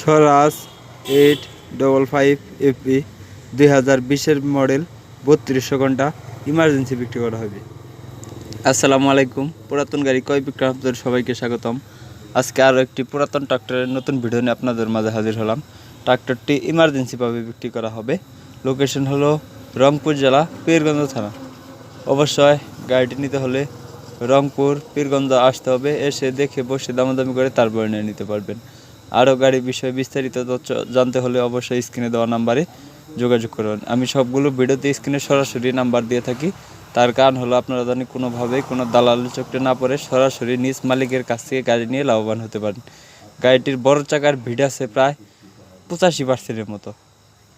স্বরাজ 855 FP 2020-এর model 3200 ঘন্টা emergency বিক্রি করা হবে। আসসালামু আলাইকুম, পুরাতন গাড়ি ক্রয় বিক্রয় আপনাদের সবাইকে স্বাগতম। আজকে আরও একটি পুরাতন ট্রাক্টরের নতুন ভিডিও নিয়ে আপনাদের মাঝে হাজির হলাম। ট্রাক্টরটি ইমার্জেন্সিভাবে বিক্রি করা হবে। লোকেশন হলো রংপুর জেলা পীরগঞ্জ থানা। অবশ্যই গাড়িটি নিতে হলে রংপুর পীরগঞ্জ আসতে হবে। এসে দেখে বসে দামাদামি করে তারপরে নিয়ে নিতে পারবেন। আরও গাড়ির বিষয়ে বিস্তারিত তথ্য জানতে হলে অবশ্যই স্ক্রিনে দেওয়া নাম্বারে যোগাযোগ করবেন। আমি সবগুলো ভিডিওতে স্ক্রিনে সরাসরি নাম্বার দিয়ে থাকি। তার কারণ হলো আপনারা জানি কোনোভাবেই কোনো দালালের চক্রে না পড়ে সরাসরি নিজ মালিকের কাছ থেকে গাড়ি নিয়ে লাভবান হতে পারেন। গাড়িটির বড় চাকার ভিড় আছে প্রায় 85%-এর মতো,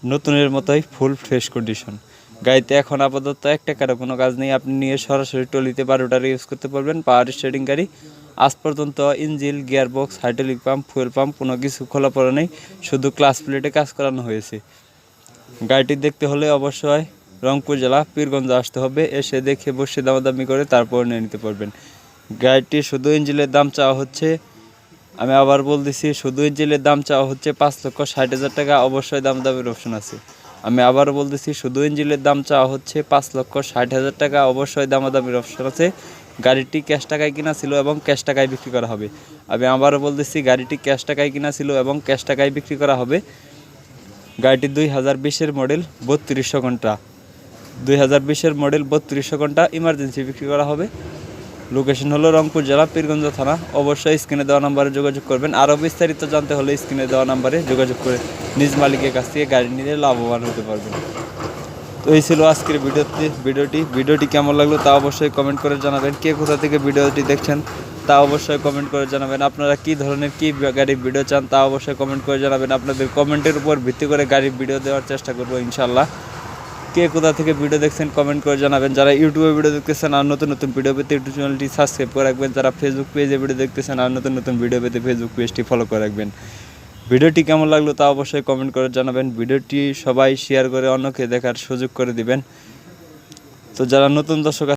নতুনের মতোই ফুল ফ্রেশ কন্ডিশন। গাড়িতে এখন আপাতত 1 টাকারও কোনো কাজ নেই। আপনি নিয়ে সরাসরি টলিতে 12টার ইউজ করতে পারবেন। পাওয়ার স্টার্টিং গাড়ি। আজ পর্যন্ত engine, gearbox, hydraulic pump, fuel pump কোনো কিছু খোলা পড়া নেই, শুধু ক্লাচ প্লেটে কাজ করানো হয়েছে। গাড়িটি দেখতে হলে অবশ্যই রংপুর জেলা পীরগঞ্জ আসতে হবে। এসে দেখে বসে দামাদামি করে তারপর নিয়ে নিতে পারবেন। গাড়িটি শুধু ইঞ্জিনের দাম চাওয়া হচ্ছে, আমি আবার বলতেছি, শুধু ইঞ্জিনের দাম চাওয়া হচ্ছে 5,60,000 টাকা। অবশ্যই দামের অপশন আছে। আমি আবার বলতেছি, শুধু ইঞ্জিনের দাম চাওয়া হচ্ছে 5,60,000 টাকা। অবশ্যই দামের অপশন আছে। গাড়িটি ক্যাশ টাকায় কিনা ছিল এবং ক্যাশ টাকায় বিক্রি করা হবে। আমি আবারও বলতেছি, গাড়িটি ক্যাশ টাকায় কিনা ছিল এবং ক্যাশ টাকায় বিক্রি করা হবে। গাড়িটি 2020-এর মডেল 3200 ঘন্টা। 2020-এর মডেল 3200 ঘন্টা ইমার্জেন্সি বিক্রি করা হবে। লোকেশন হলো রংপুর জেলা পীরগঞ্জ থানা। অবশ্যই স্ক্রিনে দেওয়া নাম্বারে যোগাযোগ করবেন। আরও বিস্তারিত জানতে হলে স্ক্রিনে দেওয়া নাম্বারে যোগাযোগ করে নিজ মালিকের কাছ থেকে গাড়ি নিয়ে লাভবান হতে পারবেন। তো এই ছিল আজকের ভিডিওটি কেমন লাগলো তা অবশ্যই কমেন্ট করে জানাবেন। কে কোথা থেকে ভিডিওটি দেখছেন তা অবশ্যই কমেন্ট করে জানাবেন। আপনারা কী ধরনের কী গাড়ির ভিডিও চান তা অবশ্যই কমেন্ট করে জানাবেন। আপনাদের কমেন্টের উপর ভিত্তি করে গাড়ির ভিডিও দেওয়ার চেষ্টা করবো ইনশাল্লাহ। কে কোথা থেকে ভিডিও দেখছেন কমেন্ট করে জানাবেন। যারা ইউটিউবে ভিডিও দেখতেছেন আর নতুন নতুন ভিডিও পেতে ইউটিউব চ্যানেলটি সাবস্ক্রাইব করে রাখবেন। যারা ফেসবুক পেজে ভিডিও দেখতেছেন আর নতুন নতুন ভিডিও পেতে ফেসবুক পেজটি ফলো করে রাখবেন। ভিডিওটি কেমন লাগলো তা অবশ্যই কমেন্ট করে জানাবেন। ভিডিওটি সবাই শেয়ার করে অন্যকে দেখার সুযোগ করে দিবেন। তো যারা নতুন দর্শক